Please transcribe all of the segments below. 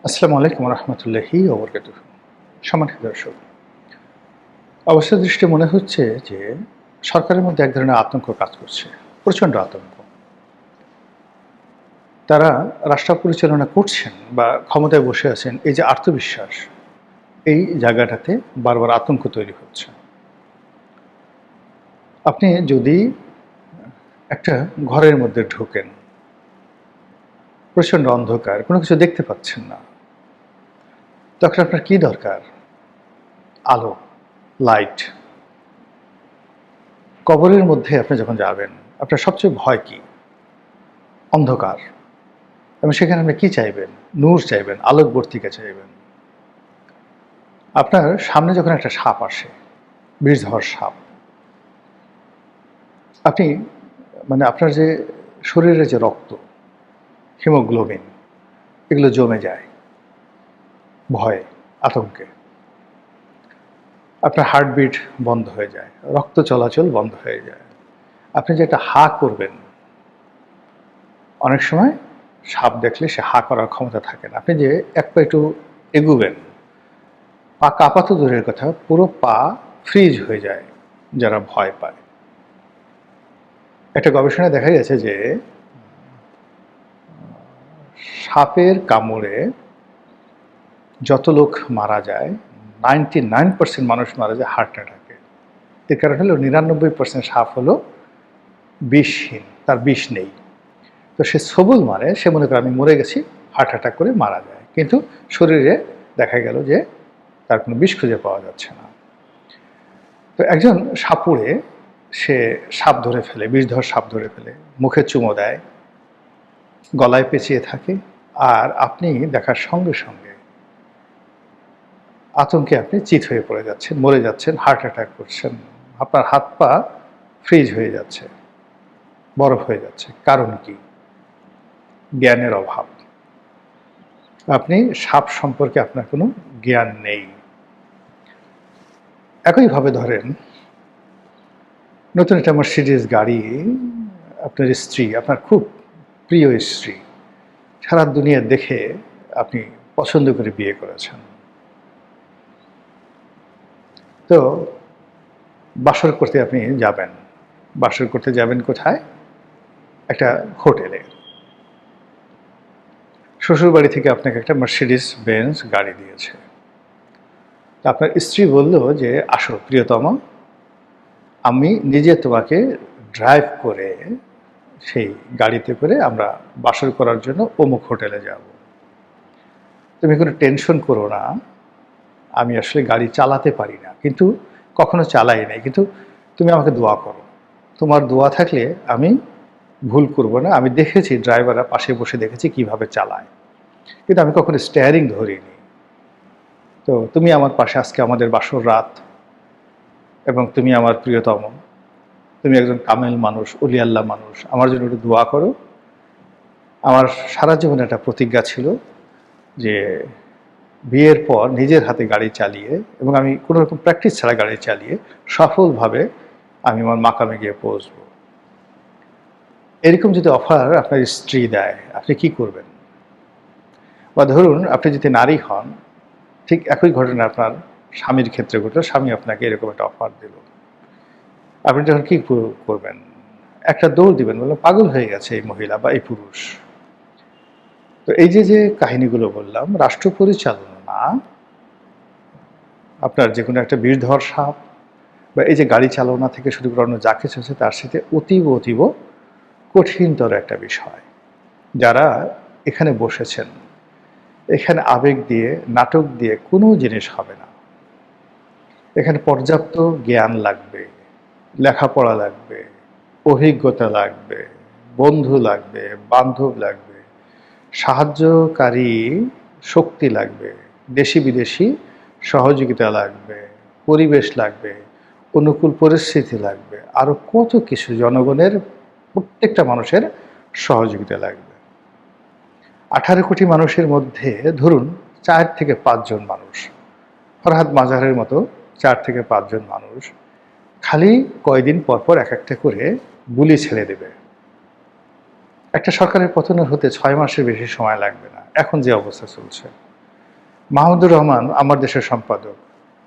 আসসালামু আলাইকুম রহমতুল্লাহি ওয়া বারাকাতুহু। সম্মানিত দর্শক, অবস্থা দৃষ্টে মনে হচ্ছে যে সরকারের মধ্যে এক ধরনের আতঙ্ক কাজ করছে, প্রচণ্ড আতঙ্ক। তারা রাষ্ট্র পরিচালনা করছেন বা ক্ষমতায় বসে আছেন, এই যে আত্মবিশ্বাস, এই জায়গাটাতে বারবার আতঙ্ক তৈরি হচ্ছে। আপনি যদি একটা ঘরের মধ্যে ঢোকেন, প্রচণ্ড অন্ধকার, কোনো কিছু দেখতে পাচ্ছেন না, তখন আপনার কি দরকার? আলো, লাইট। কবরের মধ্যে আপনি যখন যাবেন, আপনার সবচেয়ে ভয় কি? অন্ধকার। এবং সেখানে আপনি কি চাইবেন? নূর চাইবেন, আলোকবর্তিকা চাইবেন। আপনার সামনে যখন একটা সাপ আসে, বিষধর সাপ, আপনি আপনার যে শরীরে যে রক্ত, হিমোগ্লোবিন, এগুলো জমে যায় ভয়ে, আতঙ্কে। আপনার হার্টবিট বন্ধ হয়ে যায়, রক্ত চলাচল বন্ধ হয়ে যায়। আপনি যে একটা হা করবেন, অনেক সময় সাপ দেখলে সে হা করার ক্ষমতা থাকে না। আপনি যে এক পা একটু এগুবেন, পা কাঁপা তো দূরের কথা, পুরো পা ফ্রিজ হয়ে যায় যারা ভয় পায়। একটা গবেষণায় দেখা গেছে যে সাপের কামড়ে যত লোক মারা যায়, 99% মানুষ মারা যায় হার্ট অ্যাটাকে। এর কারণ হলো 99% সাপ হলো বিষহীন, তার বিষ নেই। তো সে সবল মারে, সে মনে করে আমি মরে গেছি, হার্ট অ্যাটাক করে মারা যায়। কিন্তু শরীরে দেখা গেল যে তার কোনো বিষ খুঁজে পাওয়া যাচ্ছে না। তো একজন সাপুড়ে, সে সাপ ধরে ফেলে, বিষধর সাপ ধরে ফেলে, মুখে চুমো দেয়, গলায় পেঁচিয়ে থাকে, আর আপনি দেখার সঙ্গে সঙ্গে আতঙ্কে আপনি চিত হয়ে পড়ে যাচ্ছেন, মরে যাচ্ছেন, হার্ট অ্যাটাক করছেন, আপনার হাত পা ফ্রিজ হয়ে যাচ্ছে, বরফ হয়ে যাচ্ছে। কারণ কি? জ্ঞানের অভাব। আপনি সাপ সম্পর্কে আপনার কোনো জ্ঞান নেই। একইভাবে ধরেন, নতুন একটা মার্সিডিজ গাড়ি, আপনার স্ত্রী, আপনার খুব প্রিয় স্ত্রী, সারা দুনিয়া দেখে আপনি পছন্দ করে বিয়ে করেছেন। তো বাসর করতে আপনি যাবেন। বাসর করতে যাবেন কোথায়? একটা হোটেলে। শ্বশুরবাড়ি থেকে আপনাকে একটা মার্সিডিজ বেঞ্জ গাড়ি দিয়েছে। তা আপনার স্ত্রী বলল যে, আসো প্রিয়তম, আমি নিজে তোমাকে ড্রাইভ করে সেই গাড়িতে করে আমরা বাসর করার জন্য অমুক হোটেলে যাব। তুমি কোনো টেনশন করো না, আমি আসলে গাড়ি চালাতে পারি না, কিন্তু কখনো চালাই নাই, কিন্তু তুমি আমাকে দোয়া করো। তোমার দোয়া থাকলে আমি ভুল করব না। আমি দেখেছি ড্রাইভাররা পাশে বসে দেখেছি কিভাবে চালায়, কিন্তু আমি কখনো স্টিয়ারিং ধরিনি। তো তুমি আমার পাশে আজকে আমাদের বাসর রাত, এবং তুমি আমার প্রিয়তম, তুমি একজন কামেল মানুষ, অলি আল্লাহ মানুষ, আমার জন্য একটু দোয়া করো। আমার সারা জীবনে একটা প্রতিজ্ঞা ছিল যে বিয়ের পর নিজের হাতে গাড়ি চালিয়ে, এবং আমি কোনো রকম প্র্যাকটিস ছাড়া গাড়ি চালিয়ে সফলভাবে আমি আমার মাকামে গিয়ে পৌঁছবো। এরকম যদি অফার আপনার স্ত্রী দেয়, আপনি কি করবেন? বা ধরুন আপনি যদি নারী হন, ঠিক একই ঘটনা আপনার স্বামীর ক্ষেত্রে ঘটলো, স্বামী আপনাকে এরকম একটা অফার দিল, আপনি যখন কি করবেন? একটা দৌড় দিবেন, বললেন পাগল হয়ে গেছে এই মহিলা বা এই পুরুষ। তো এই যে যে কাহিনীগুলো বললাম, রাষ্ট্র পরিচালনা, আপনার যে কোনো একটা বিষধর সাপ, বা এই যে গাড়ি চালনা থেকে শুরু করে অন্য যা কিছু আছে, তার সাথে অতীব অতীব কঠিনতর একটা বিষয়। যারা এখানে বসেছেন, এখানে আবেগ দিয়ে, নাটক দিয়ে কোনো জিনিস হবে না। এখানে পর্যাপ্ত জ্ঞান লাগবে, লেখাপড়া লাগবে, অভিজ্ঞতা লাগবে, বন্ধু লাগবে, বান্ধব লাগবে, সাহায্যকারী শক্তি লাগবে, দেশি বিদেশি সহযোগিতা লাগবে, পরিবেশ লাগবে, অনুকূল পরিস্থিতি লাগবে, আরও কত কিছু, জনগণের প্রত্যেকটা মানুষের সহযোগিতা লাগবে। 18 কোটি মানুষের মধ্যে ধরুন 4 থেকে 5 জন মানুষ, ফরহাদ মাজারের মতো 4 থেকে 5 জন মানুষ খালি কয়দিন পর পর এক একটা করে গুলি ছেড়ে দেবে। একটা সরকারের পতন হতে 6 মাসের বেশি সময় লাগবে না, এখন যে অবস্থা চলছে। মাহমুদুর রহমান আমার দেশের সম্পাদক,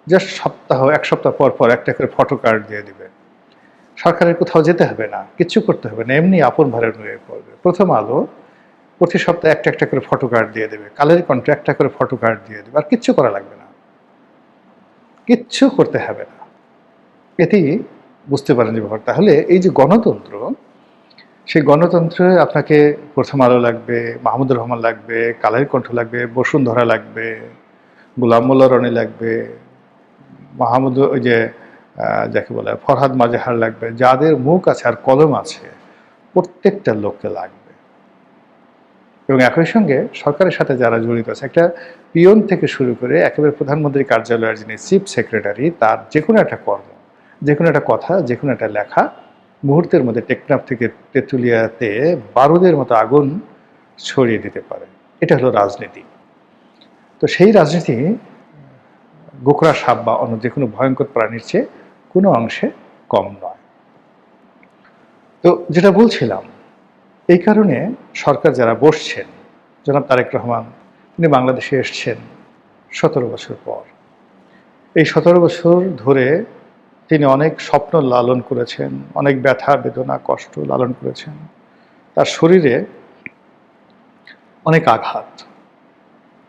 জাস্ট এক সপ্তাহ পর পর একটা করে ফটো কার্ড দিয়ে দিবে। সরকারের কোথাও যেতে হবে না, কিচ্ছু করতে হবে না, এমনি আপন ভারে নুয়ে পড়বে। প্রথম আলো প্রতি সপ্তাহে একটা একটা করে ফটো কার্ড দিয়ে দেবে, কালের কণ্ঠে একটা করে ফটো কার্ড দিয়ে দেবে, আর কিচ্ছু করা লাগবে না, কিচ্ছু করতে হবে না। এতেই বুঝতে পারেন যে ব্যাপার। তাহলে এই যে গণতন্ত্র, সেই গণতন্ত্রে আপনাকে প্রথম আলো লাগবে, মাহমুদুর রহমান লাগবে, কালের কণ্ঠ লাগবে, বসুন্ধরা লাগবে, গোলাম মোল্লা রনি লাগবে, মাহমুদ ওই যে যাকে বলে ফরহাদ মাজেহার লাগবে, যাদের মুখ আছে আর কলম আছে প্রত্যেকটা লোককে লাগবে। এবং একই সঙ্গে সরকারের সাথে যারা জড়িত আছে, একটা পিয়ন থেকে শুরু করে একেবারে প্রধানমন্ত্রী কার্যালয়ের যিনি চিফ সেক্রেটারি, তার যে কোনো একটা কর্ম, যে কোনো একটা কথা, যে কোনো একটা লেখা মুহূর্তের মধ্যে টেকনাফ থেকে তেঁতুলিয়াতে বারুদের মতো আগুন ছড়িয়ে দিতে পারে। এটা হলো রাজনীতি। তো সেই রাজনীতি গোখরা সাপ বা অন্য যে কোনো ভয়ঙ্কর প্রাণীর চেয়ে কোনো অংশে কম নয়। তো যেটা বলছিলাম, এই কারণে সরকার যারা বসছেন, জনাব তারেক রহমান, তিনি বাংলাদেশে এসছেন 17 বছর পর। এই 17 বছর ধরে তিনি অনেক স্বপ্ন লালন করেছেন, অনেক ব্যথা বেদনা কষ্ট লালন করেছেন। তার শরীরে অনেক আঘাত,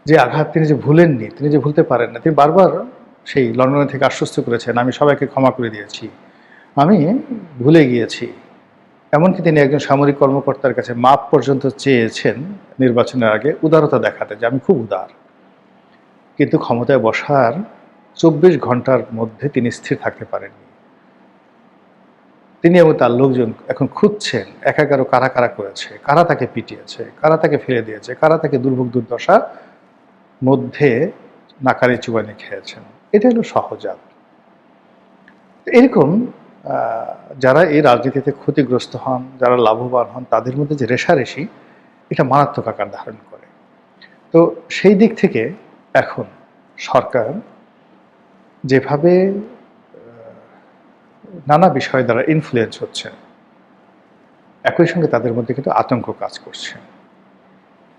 যে আঘাত তিনি যে ভুলেননি, তিনি যে ভুলতে পারেন না। তিনি বারবার সেই লন্ডনে থেকে আশ্বস্ত করেছেন, আমি সবাইকে ক্ষমা করে দিয়েছি, আমি ভুলে গিয়েছি। এমনকি তিনি একজন সামরিক কর্মকর্তার কাছে মাপ পর্যন্ত চেয়েছেন নির্বাচনের আগে, উদারতা দেখাতে, যে আমি খুব উদার। কিন্তু ক্ষমতায় বসার 24 ঘন্টার মধ্যে তিনি স্থির থাকতে পারেননি। তিনি এবং তার লোকজন এখন খুঁজছেন একাকারও কারা কারা করেছে, কারা তাকে পিটিয়েছে, কারা তাকে ফেলে দিয়েছে, কারা তাকে দুর্ভোগ দুর্দশা মধ্যে নাকারি চুবানি খেয়েছেন। এটা হলো সহজাত। এরকম যারা এই রাজনীতিতে ক্ষতিগ্রস্ত হন, যারা লাভবান হন, তাদের মধ্যে যে রেষারেষি, এটা মারাত্মক আকার ধারণ করে। তো সেই দিক থেকে এখন সরকার যেভাবে নানা বিষয় দ্বারা ইনফ্লুয়েন্স হচ্ছে, একই সঙ্গে তাদের মধ্যে কিন্তু আতঙ্ক কাজ করছে।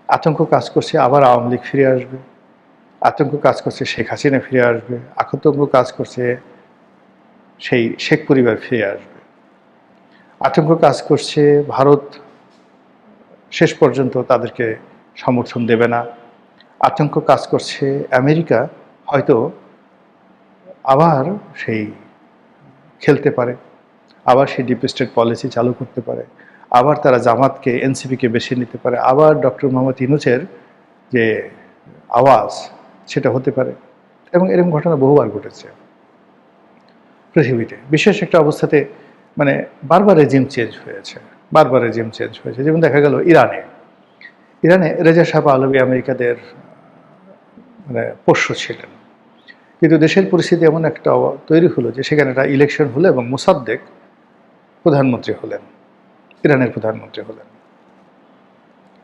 আতঙ্ক কাজ করছে আবার আওয়ামী লীগ ফিরে আসবে, আতঙ্ক কাজ করছে শেখ হাসিনা ফিরে আসবে, আতঙ্ক কাজ করছে সেই শেখ পরিবার ফিরে আসবে, আতঙ্ক কাজ করছে ভারত শেষ পর্যন্ত তাদেরকে সমর্থন দেবে না, আতঙ্ক কাজ করছে আমেরিকা হয়তো আবার সেই খেলতে পারে, আবার সেই ডিপ স্টেট পলিসি চালু করতে পারে, আবার তারা জামাতকে এনসিপিকে বেছে নিতে পারে, আবার ডক্টর মোহাম্মদ ইউনূসের যে আওয়াজ সেটা হতে পারে। এবং এরকম ঘটনা বহুবার ঘটেছে পৃথিবীতে। বিশেষ একটা অবস্থাতে মানে বারবার রেজিম চেঞ্জ হয়েছে, বারবার রেজিম চেঞ্জ হয়েছে। যেমন দেখা গেল ইরানে রেজা শাহ পাহলভি আমেরিকাদের মানে পোষ্য ছিলেন, কিন্তু দেশের পরিস্থিতি এমন একটা তৈরি হলো যে সেখানে একটা ইলেকশন হলো এবং মোসাদ্দেক প্রধানমন্ত্রী হলেন, ইরানের প্রধানমন্ত্রী হলেন।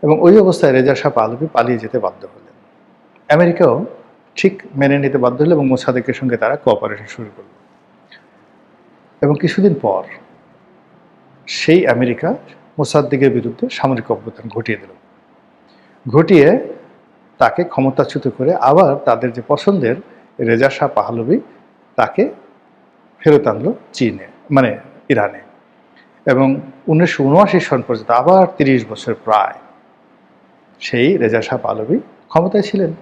এবং ওই অবস্থায় রেজা শাহ পাহলভি পালিয়ে যেতে বাধ্য হলেন। আমেরিকাও ঠিক মেনে নিতে বাধ্য হলো এবং মোসাদ্দেকের সঙ্গে তারা কোঅপারেশন শুরু করল। এবং কিছুদিন পর সেই আমেরিকা মোসাদ্দেকের বিরুদ্ধে সামরিক অভ্যুত্থান ঘটিয়ে দিল, ঘটিয়ে তাকে ক্ষমতাচ্যুত করে আবার তাদের যে পছন্দের রেজা শাহ পাহলভি তাকে ফেরত আনলো চীনে, মানে ইরানে। এবং 1979 সন পর্যন্ত আবার 30 বছর প্রায় সেই রেজা শাহ পাহলভি ক্ষমতায় ছিলেন।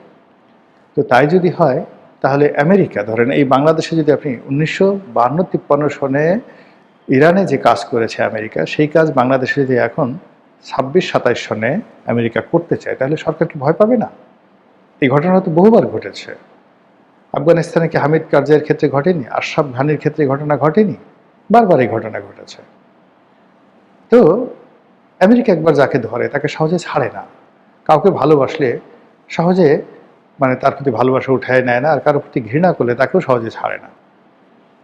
তো তাই যদি হয় তাহলে আমেরিকা, ধরেন এই বাংলাদেশে যদি আপনি 1952-53 সনে ইরানে যে কাজ করেছে আমেরিকা, সেই কাজ বাংলাদেশে যদি এখন 26-27 সনে আমেরিকা করতে চায়, তাহলে সরকার কি ভয় পাবে না? এই ঘটনা তো বহুবার ঘটেছে। আফগানিস্তানে কি হামিদ কারজাইয়ের ক্ষেত্রে ঘটেনি? আশরাফ ঘানির ক্ষেত্রে ঘটনা ঘটেনি? বারবার এই ঘটনা ঘটেছে। তো আমেরিকা একবার যাকে ধরে তাকে সহজে ছাড়ে না। কাউকে ভালোবাসলে সহজে মানে তার প্রতি ভালোবাসা উঠায় নেয় না, আর কারোর প্রতি ঘৃণা করলে তাকেও সহজে ছাড়ে না।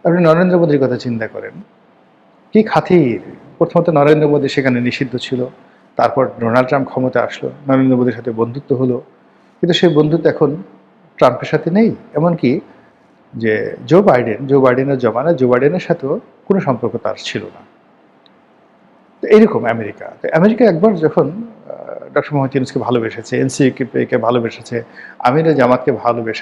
আপনি নরেন্দ্র মোদীর কথা চিন্তা করেন, কি খাতির! প্রথমত নরেন্দ্র মোদী সেখানে নিষিদ্ধ ছিল, তারপর ডোনাল্ড ট্রাম্প ক্ষমতা আসলো, নরেন্দ্র মোদীর সাথে বন্ধুত্ব হলো, কিন্তু সেই বন্ধুত্ব এখন ট্রাম্পের সাথে নেই। এমনকি যে জো বাইডেনের জমানায় জো বাইডেনের সাথেও কোনো সম্পর্ক তার ছিল না। তো এইরকম আমেরিকা একবার যখন ডক্টর মোহাম্মদ ইউনূসকে ভালোবেসেছে, এনসিপিকে ভালোবেসেছে, আমিরুল জামাতকে ভালোবেসেছে।